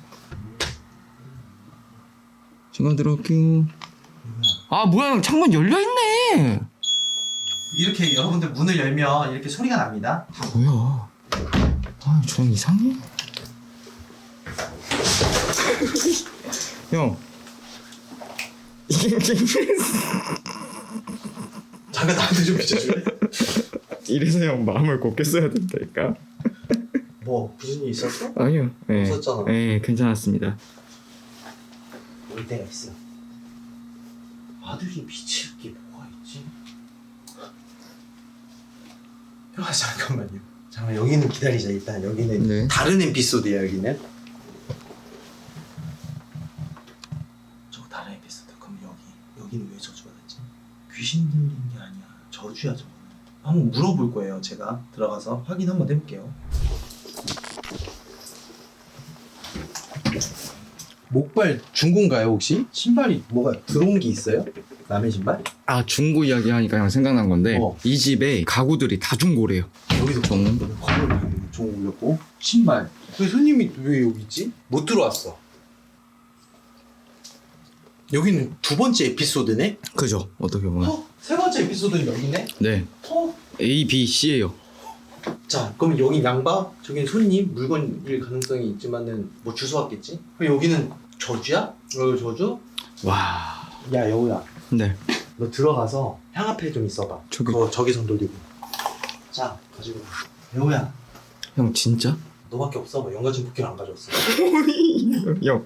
잠깐 들어갈게요. 아 뭐야 형 창문 열려있네. 이렇게 여러분들 문을 열면 이렇게 소리가 납니다. 뭐야? 아, 저 형 이상해? 형. 잠깐 나한테 좀 비춰줄래? 이래서 형 마음을 곱게 써야 된다니까. 뭐 무슨 일 있었어? 아니요. 네. 없었잖아. 네, 괜찮았습니다. 올 때가 있어. 아들이 미칠 게 뭐가 있지? 형 잠깐만요. 잠깐 여기는 기다리자. 일단 여기는 네. 다른 에피소드야. 여기는 저거 다른 에피소드. 그럼 여기는 왜 저주가 됐지? 귀신 들린 게 아니야. 저주야 저거는. 한번 물어볼 거예요. 제가 들어가서 확인 한번 해볼게요. 목발 중고인가요 혹시? 신발이 뭐가 들어온 게 있어요? 남의 신발? 아 중고 이야기 하니까 형 생각난 건데 이 집에 가구들이 다 중고래요. 여기서 건물 종 올렸고 신발. 왜 손님이 왜 여기 있지? 못 들어왔어. 여기는 두 번째 에피소드네? 그죠? 어떻게 보면. 세 번째 에피소드는 여기네? 네. A, B, C예요. 자, 그럼 여기 양바, 저기는 손님, 물건일 가능성이 있지만은 뭐 주워 왔겠지? 그럼 여기는 저주야? 여기 저주? 와. 야 여우야, 네. 너 들어가서 향앞에 좀 있어봐. 저기. 그거 저기 손 돌리고. 자, 가지고 와. 여우야, 형 진짜? 너밖에 없어. 뭐 연가진 국기를 안 가져왔어. 형.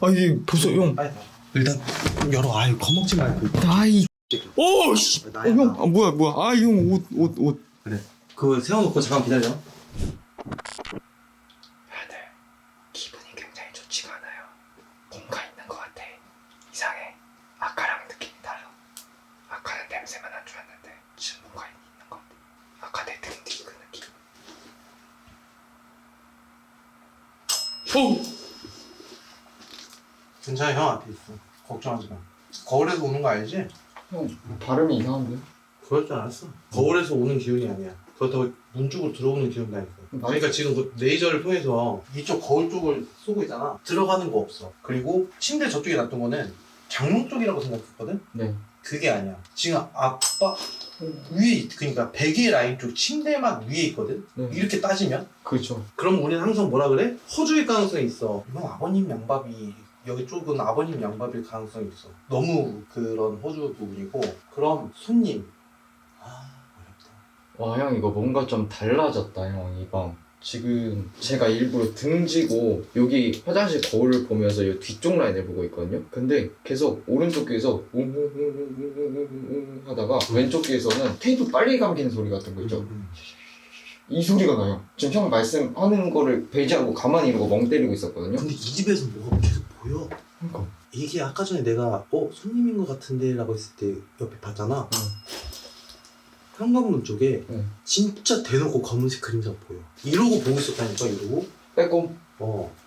아 이게 벌써 형. 빨리 가. 일단 열어. 아유 겁먹지 말고. 나이. 오 씨. 나야, 형. 나. 아 뭐야 뭐야. 아 형 옷. 그래. 그거 세워놓고 잠깐 기다려. 기분이 굉장히 좋지가 않아요. 뭔가 있는 것 같아. 이상해. 아까랑 느낌이 달라. 아까는 냄새만 안 좋았는데 지금 뭔가 있는 것 같아. 아까 내 등 뒤 그 느낌. 오! 괜찮아, 형 앞에 있어. 걱정하지 마. 거울에서 오는 거 알지? 형 발음이 이상한데? 그럴 줄 알았어. 거울에서 오는 기운이 아니야. 그렇다고 문 쪽으로 들어오는 기운도 아니고. 그러니까 지금 그 레이저를 통해서 이쪽 거울 쪽을 쏘고 있잖아. 들어가는 거 없어. 그리고 침대 저쪽에 놨던 거는 장롱 쪽이라고 생각했거든? 네. 그게 아니야. 지금 아빠 위에, 그러니까 베개 라인 쪽 침대만 위에 있거든? 네. 이렇게 따지면? 그렇죠. 그럼 우리는 항상 뭐라 그래? 허주일 가능성이 있어. 이건 아버님 양밥이, 여기 쪽은 아버님 양밥일 가능성이 있어. 너무 그런 허주 부분이고. 그럼 손님. 어렵다. 와 형 이거 뭔가 좀 달라졌다 형 이거. 지금 제가 일부러 등지고 여기 화장실 거울을 보면서 이 뒤쪽 라인을 보고 있거든요. 근데 계속 오른쪽 귀에서 하다가 왼쪽 귀에서는 테이프 빨리 감기는 소리 같은 거 있죠. 이 소리가 나요. 지금 형 말씀하는 거를 배제하고 가만히 이러고 멍 때리고 있었거든요. 근데 이 집에서 뭐가 계속 보여. 그러니까. 이게 아까 전에 내가 손님인 것 같은데 라고 했을 때 옆에 봤잖아. 현관문 쪽에 진짜 대놓고 검은색 그림자가 보여. 이러고 보고 있었다니까. 이러고 빼꼼.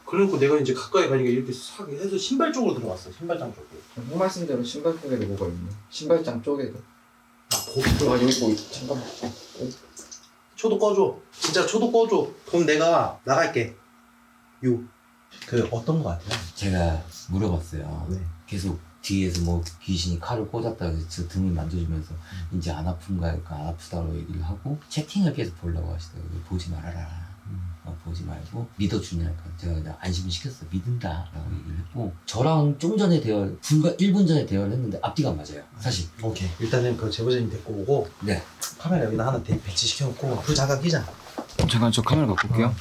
그래놓고 내가 이제 가까이 가니까 이렇게 싹 해서 신발 쪽으로 들어갔어. 신발장 쪽으로. 형 말씀대로 신발 쪽에도 뭐가 있네. 신발장 쪽에도. 거기도. 아 여기 뭐 있... 잠깐만. 초도 꺼줘. 진짜 초도 꺼줘. 그럼 내가 나갈게. 어떤 거 같아요? 제가 물어봤어요. 네. 계속 뒤에서 뭐 귀신이 칼을 꽂았다 그래서 저 등을 만져주면서 이제 안 아픈가 안 아프다고 얘기를 하고 채팅을 계속 보려고 하시더라고요. 보지 말아라. 보지 말고 믿어주냐니까 제가 그냥 안심을 시켰어요. 믿는다 라고 얘기를 했고 저랑 좀 전에 불과 1분 전에 대화를 했는데 앞뒤가 안 맞아요. 사실. 오케이. 일단은 그 제보자님 데리고 오고 네. 카메라 여기다 하나 배치시켜놓고 불 잠깐 끼자. 잠깐 저 카메라 갖고 올게요.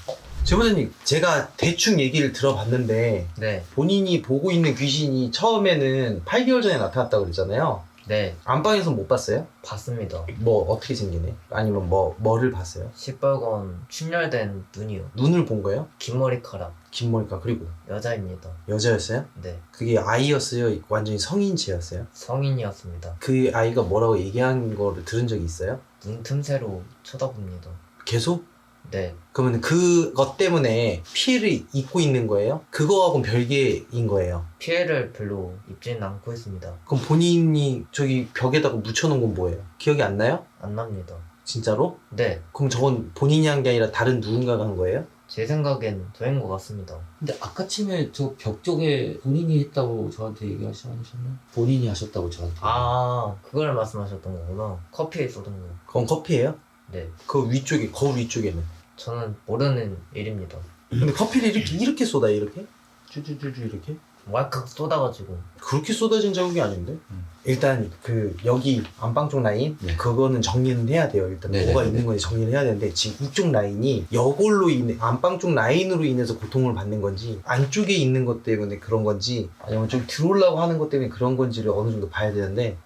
제보자님, 제가 대충 얘기를 들어봤는데 네. 본인이 보고 있는 귀신이 처음에는 8개월 전에 나타났다고 그랬잖아요. 네, 안방에서 못 봤어요? 봤습니다. 뭐 어떻게 생기네? 아니면 뭐를 봤어요? 시뻘건 충혈된 눈이요. 눈을 본 거예요? 긴 머리카락. 긴 머리카 그리고 여자입니다. 여자였어요? 네, 그게 아이였어요? 완전히 성인체였어요? 성인이었습니다. 그 아이가 뭐라고 얘기한 거를 들은 적이 있어요? 눈 틈새로 쳐다봅니다. 계속? 네, 그러면 그것 때문에 피해를 입고 있는 거예요? 그거하고는 별개인 거예요. 피해를 별로 입지는 않고 있습니다. 그럼 본인이 저기 벽에다가 묻혀놓은 건 뭐예요? 기억이 안 나요? 안 납니다. 진짜로? 네, 그럼 저건 본인이 한 게 아니라 다른 누군가가 한 거예요? 제 생각엔 저인 것 같습니다. 근데 아까 침에 저 벽 쪽에 본인이 했다고 저한테 얘기하지 않으셨나요? 본인이 하셨다고 저한테. 아, 그걸 말씀하셨던 거구나. 커피에 쏟은 거. 그건 커피예요? 네, 그 위쪽에, 거울 위쪽에는. 저는 모르는 일입니다. 근데 커피를 이렇게 쏟아요, 이렇게? 쭈쭈쭈쭈 이렇게? 왈칵 쏟아가지고. 그렇게 쏟아진 자국이 아닌데? 일단 그 여기 안방 쪽 라인 네. 그거는 정리는 해야 돼요. 일단 네네네네. 뭐가 있는 건지 정리를 해야 되는데 지금 이쪽 라인이 여골로 인해 안방 쪽 라인으로 인해서 고통을 받는 건지 안쪽에 있는 것 때문에 그런 건지 아니면 좀 들어오려고 하는 것 때문에 그런 건지를 어느 정도 봐야 되는데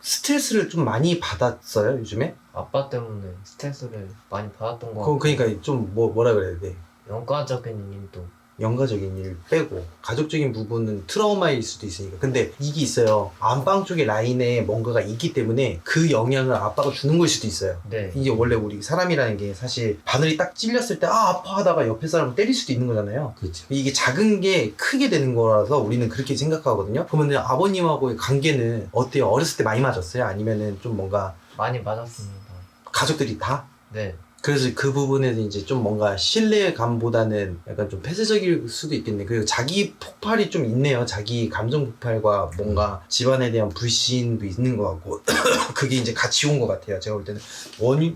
스트레스를 좀 많이 받았어요 요즘에? 아빠 때문에 스트레스를 많이 받았던 것 그건 같고. 그러니까 좀 뭐라 그래야 돼? 영과적인 일도. 연가적인 일 빼고 가족적인 부분은 트라우마일 수도 있으니까. 근데 이게 있어요. 안방 쪽에 라인에 뭔가가 있기 때문에 그 영향을 아빠가 주는 걸 수도 있어요. 네, 이게 원래 우리 사람이라는 게 사실 바늘이 딱 찔렸을 때 아파 하다가 옆에 사람을 때릴 수도 있는 거잖아요. 그렇죠. 이게 작은 게 크게 되는 거라서 우리는 그렇게 생각하거든요. 그러면 아버님하고의 관계는 어때요? 어렸을 때 많이 맞았어요? 아니면은 좀 뭔가 많이 맞았습니다. 가족들이 다? 네, 그래서 그 부분에서 이제 좀 뭔가 신뢰감보다는 약간 좀 폐쇄적일 수도 있겠네. 그리고 자기 폭발이 좀 있네요. 자기 감정 폭발과 뭔가 집안에 대한 불신도 있는 것 같고 그게 이제 같이 온 것 같아요. 제가 볼 때는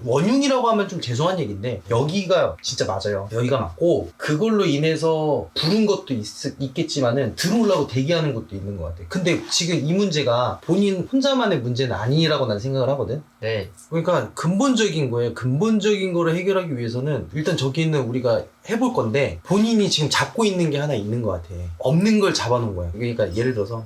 원흉이라고 하면 좀 죄송한 얘기인데 여기가 진짜 맞아요. 여기가 맞고 그걸로 인해서 부른 것도 있겠지만은 들어오려고 대기하는 것도 있는 것 같아요. 근데 지금 이 문제가 본인 혼자만의 문제는 아니라고 난 생각을 하거든. 네, 그러니까 근본적인 거예요. 근본적인 거를 해결하기 위해서는 일단 저기는 우리가 해볼 건데 본인이 지금 잡고 있는 게 하나 있는 것 같아. 없는 걸 잡아놓은 거야. 그러니까 예를 들어서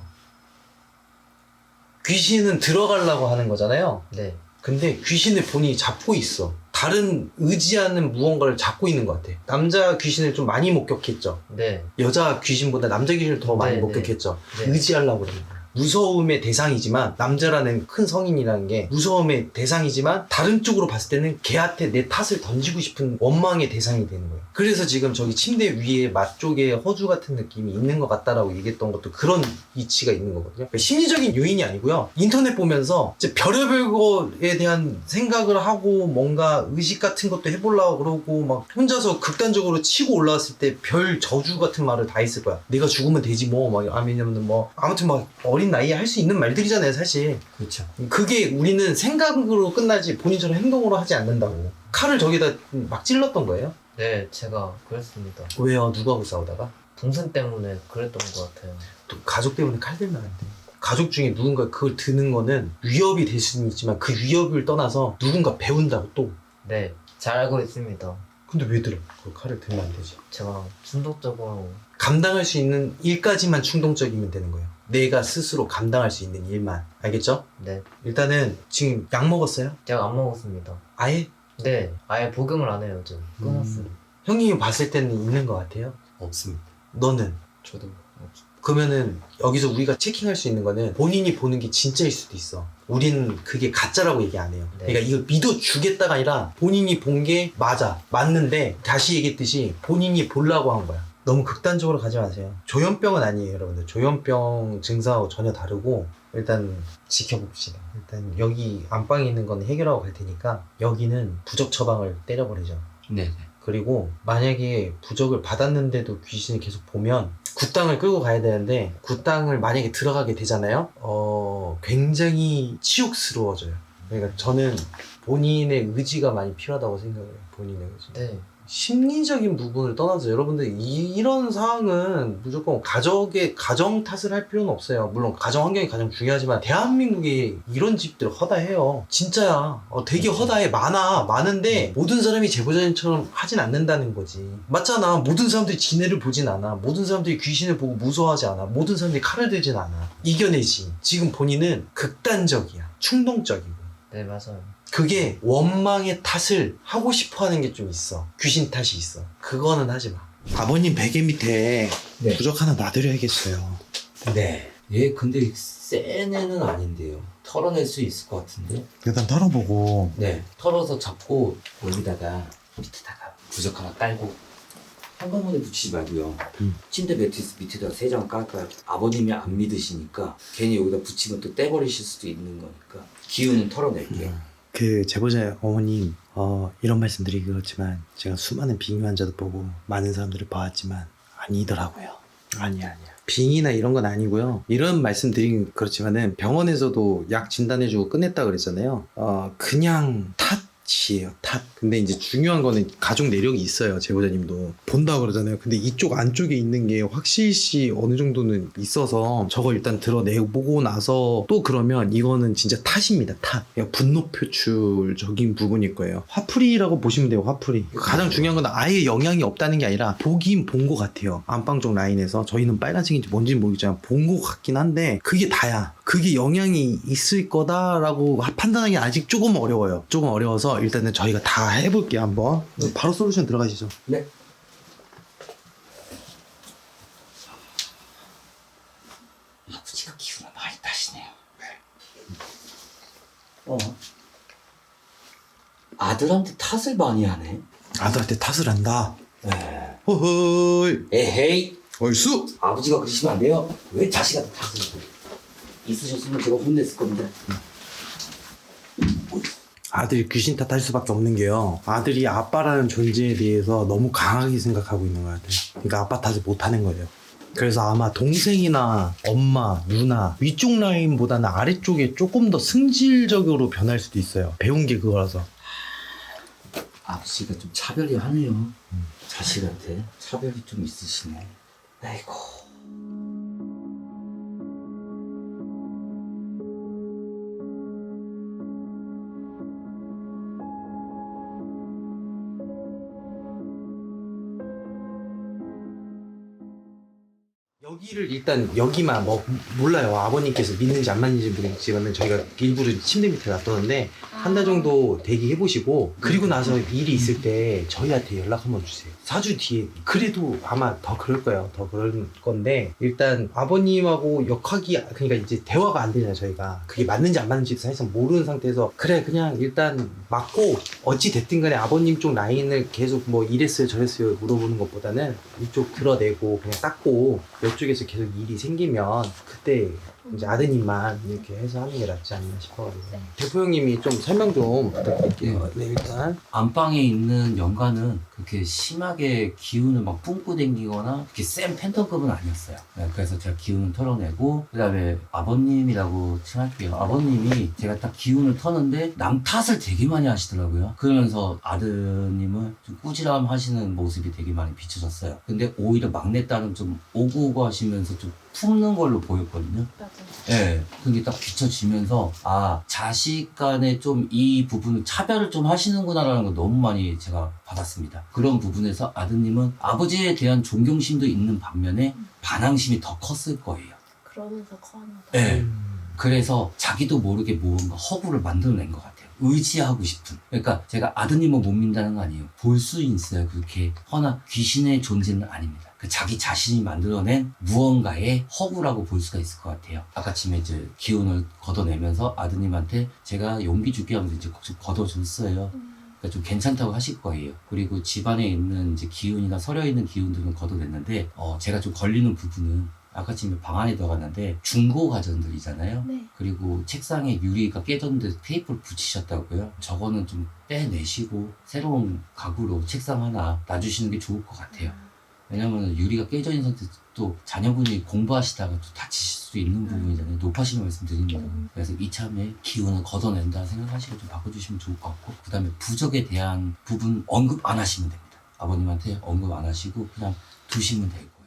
귀신은 들어가려고 하는 거잖아요. 네, 근데 귀신을 본인이 잡고 있어. 다른 의지하는 무언가를 잡고 있는 것 같아. 남자 귀신을 좀 많이 목격했죠. 네, 여자 귀신보다 남자 귀신을 더 많이 네, 목격했죠. 네. 의지하려고 그러는 거야. 무서움의 대상이지만 남자라는 큰 성인이라는 게 무서움의 대상이지만 다른 쪽으로 봤을 때는 걔한테 내 탓을 던지고 싶은 원망의 대상이 되는 거예요. 그래서 지금 저기 침대 위에 맛 쪽에 허주 같은 느낌이 있는 것 같다라고 얘기했던 것도 그런 이치가 있는 거거든요. 그러니까 심리적인 요인이 아니고요. 인터넷 보면서 이제 별의별 거에 대한 생각을 하고 뭔가 의식 같은 것도 해보려고 그러고 막 혼자서 극단적으로 치고 올라왔을 때 별 저주 같은 말을 다 했을 거야. 내가 죽으면 되지 뭐 막 아니면 뭐 아무튼 막 어린 나이에 할 수 있는 말들이잖아요 사실. 그렇죠. 그게 우리는 생각으로 끝나지 본인처럼 행동으로 하지 않는다고. 칼을 저기다 막 찔렀던 거예요? 네, 제가 그랬습니다. 왜요? 누구하고 싸우다가? 동생 때문에 그랬던 것 같아요. 또 가족 때문에 칼 들면 안 돼. 가족 중에 누군가 그걸 드는 거는 위협이 될 수는 있지만 그 위협을 떠나서 누군가 배운다고 또. 네, 잘 알고 있습니다. 근데 왜 들어? 그 칼을 들면 안 되지. 제가 충동적으로. 감당할 수 있는 일까지만 충동적이면 되는 거예요. 내가 스스로 감당할 수 있는 일만. 알겠죠? 네, 일단은 지금 약 먹었어요? 제가 안 먹었습니다. 아예? 네, 아예 복용을 안 해요. 저 끊었어요. 형님이 봤을 때는 있는 것 같아요? 없습니다. 너는? 저도 그러면은 여기서 우리가 체킹할 수 있는 거는 본인이 보는 게 진짜일 수도 있어. 우리는 그게 가짜라고 얘기 안 해요. 네. 그러니까 이걸 믿어주겠다가 아니라 본인이 본 게 맞는데 다시 얘기했듯이 본인이 보려고 한 거야. 너무 극단적으로 가지 마세요. 조현병은 아니에요 여러분들. 조현병 증상하고 전혀 다르고 일단 지켜봅시다. 일단 여기 안방에 있는 건 해결하고 갈 테니까 여기는 부적 처방을 때려버리죠. 네네. 그리고 만약에 부적을 받았는데도 귀신이 계속 보면 굿당을 끌고 가야 되는데 굿당을 만약에 들어가게 되잖아요. 굉장히 치욕스러워져요. 그러니까 저는 본인의 의지가 많이 필요하다고 생각해요. 본인의 의지. 네, 심리적인 부분을 떠나서 여러분들 이런 상황은 무조건 가정 탓을 할 필요는 없어요. 물론 가정 환경이 가장 중요하지만 대한민국에 이런 집들 허다해요. 진짜야. 되게 허다해. 많은데 모든 사람이 제보자님처럼 하진 않는다는 거지. 맞잖아. 모든 사람들이 지네를 보진 않아. 모든 사람들이 귀신을 보고 무서워하지 않아. 모든 사람들이 칼을 들진 않아. 이겨내지. 지금 본인은 극단적이야. 충동적이고. 네, 맞아요. 그게 원망의 탓을 하고 싶어 하는 게 좀 있어. 귀신 탓이 있어. 그거는 하지 마. 아버님 베개 밑에 네. 부적 하나 놔드려야겠어요. 네. 얘 근데 센 애는 아닌데요. 털어낼 수 있을 것 같은데. 일단 털어보고. 네. 털어서 잡고 여기다가 밑에다가 부적 하나 깔고 한꺼번에 붙이지 말고요. 침대 매트리스 밑에다가 3장 깔까요? 아버님이 안 믿으시니까 괜히 여기다 붙이면 또 떼버리실 수도 있는 거니까 기운은 털어낼게요. 그 제보자 어머님 이런 말씀 드리기 그렇지만 제가 수많은 빙의 환자도 보고 많은 사람들을 봐왔지만 아니더라고요. 아니야. 빙의나 이런 건 아니고요. 이런 말씀 드리긴 그렇지만은 병원에서도 약 진단해주고 끝냈다 그랬잖아요. 그냥 탓이에요. 탓. 근데 이제 중요한 거는 가족 내력이 있어요. 제보자님도 본다 그러잖아요. 근데 이쪽 안쪽에 있는 게 확실시 어느 정도는 있어서 저걸 일단 드러내보고 나서 또 그러면 이거는 진짜 탓입니다. 탓. 그냥 분노 표출적인 부분일 거예요. 화풀이라고 보시면 돼요. 화풀이. 가장 중요한 건 아예 영향이 없다는 게 아니라 보긴 본 것 같아요. 안방 쪽 라인에서 저희는 빨간색인지 뭔지는 모르겠지만 본 것 같긴 한데 그게 다야. 그게 영향이 있을 거다라고 판단하기 아직 조금 어려워요. 조금 어려워서 일단은 저희가 다 해볼게요. 한번 바로 솔루션 들어가시죠. 네. 아버지가 기운을 많이 타시네요. 아들한테 탓을 많이 하네. 아들한테 탓을 한다. 네. 허허이. 에헤이. 얼쑤. 아버지가 그러시면 안 돼요. 왜 자식한테 탓을 해요? 있으셨으면 제가 혼냈을 겁니다. 아들이 귀신 탓할 수밖에 없는 게요. 아들이 아빠라는 존재에 대해서 너무 강하게 생각하고 있는 것 같아요. 그러니까 아빠 탓을 못하는 거예요. 그래서 아마 동생이나 엄마, 누나 위쪽 라인보다는 아래쪽에 조금 더 승질적으로 변할 수도 있어요. 배운 게 그거라서. 아버지가 좀 차별이 하네요. 자식한테 차별이 좀 있으시네. 아이고. 여기를 일단 여기만 몰라요. 아버님께서 믿는지 안 믿는지 모르겠지만 저희가 일부러 침대 밑에 놔뒀는데 한 달 정도 대기해보시고 그리고 나서 일이 있을 때 저희한테 연락 한번 주세요. 4주 뒤에 그래도 아마 더 그럴 거예요. 더 그럴 건데 일단 아버님하고 그러니까 이제 대화가 안 되잖아요. 저희가 그게 맞는지 안 맞는지 사실상 모르는 상태에서 그래 그냥 일단 맞고 어찌 됐든 간에 아버님 쪽 라인을 계속 이랬어요 저랬어요 물어보는 것보다는 이쪽 드러내고 그냥 닦고 이쪽에서 계속 일이 생기면 그때 이제 아드님만 이렇게 해서 하는 게 낫지 않나 싶어가지고 대표 형님이 좀 설명 좀 부탁드릴게요. 네 일단 안방에 있는 연관은 그렇게 심하게 기운을 막 뿜고 댕기거나 그렇게 센 팬텀급은 아니었어요. 네, 그래서 제가 기운을 털어내고 그 다음에 아버님이라고 칭할게요. 아버님이 제가 딱 기운을 터는데 남 탓을 되게 많이 하시더라고요. 그러면서 아드님은 좀 꾸지람 하시는 모습이 되게 많이 비춰졌어요. 근데 오히려 막내딸은 좀 오구오구 하시면서 좀 품는 걸로 보였거든요. 맞아. 네, 그게 딱 비춰지면서 자식 간에 좀 이 부분을 차별을 좀 하시는구나라는 걸 너무 많이 제가 받았습니다. 그런 부분에서 아드님은 아버지에 대한 존경심도 있는 반면에 반항심이 더 컸을 거예요. 그러면서 커하나 봐. 네. 그래서 자기도 모르게 뭔가 허구를 만들어낸 것 같아요. 의지하고 싶은. 그러니까 제가 아드님을 못 믿는다는 거 아니에요. 볼 수 있어요. 그렇게. 허나 귀신의 존재는 아닙니다. 그 자기 자신이 만들어낸 무언가의 허구라고 볼 수가 있을 것 같아요. 아까쯤에 이제 기운을 걷어내면서 아드님한테 제가 용기 주기 하면서 이제 좀 걷어줬어요. 그러니까 좀 괜찮다고 하실 거예요. 그리고 집안에 있는 이제 기운이나 서려 있는 기운들은 걷어냈는데, 제가 좀 걸리는 부분은 아까쯤에 방 안에 들어갔는데 중고 가전들이잖아요. 네. 그리고 책상에 유리가 깨졌는데 테이프를 붙이셨다고요. 저거는 좀 빼내시고 새로운 가구로 책상 하나 놔주시는 게 좋을 것 같아요. 왜냐면 유리가 깨져 있는 상태에서 또 자녀분이 공부하시다가 또 다치실 수 있는 부분이잖아요. 높아시는 말씀 드립니다. 그래서 이참에 기운을 걷어낸다 생각하시고 좀 바꿔주시면 좋을 것 같고, 그 다음에 부적에 대한 부분 언급 안 하시면 됩니다. 아버님한테 언급 안 하시고 그냥 두시면 되고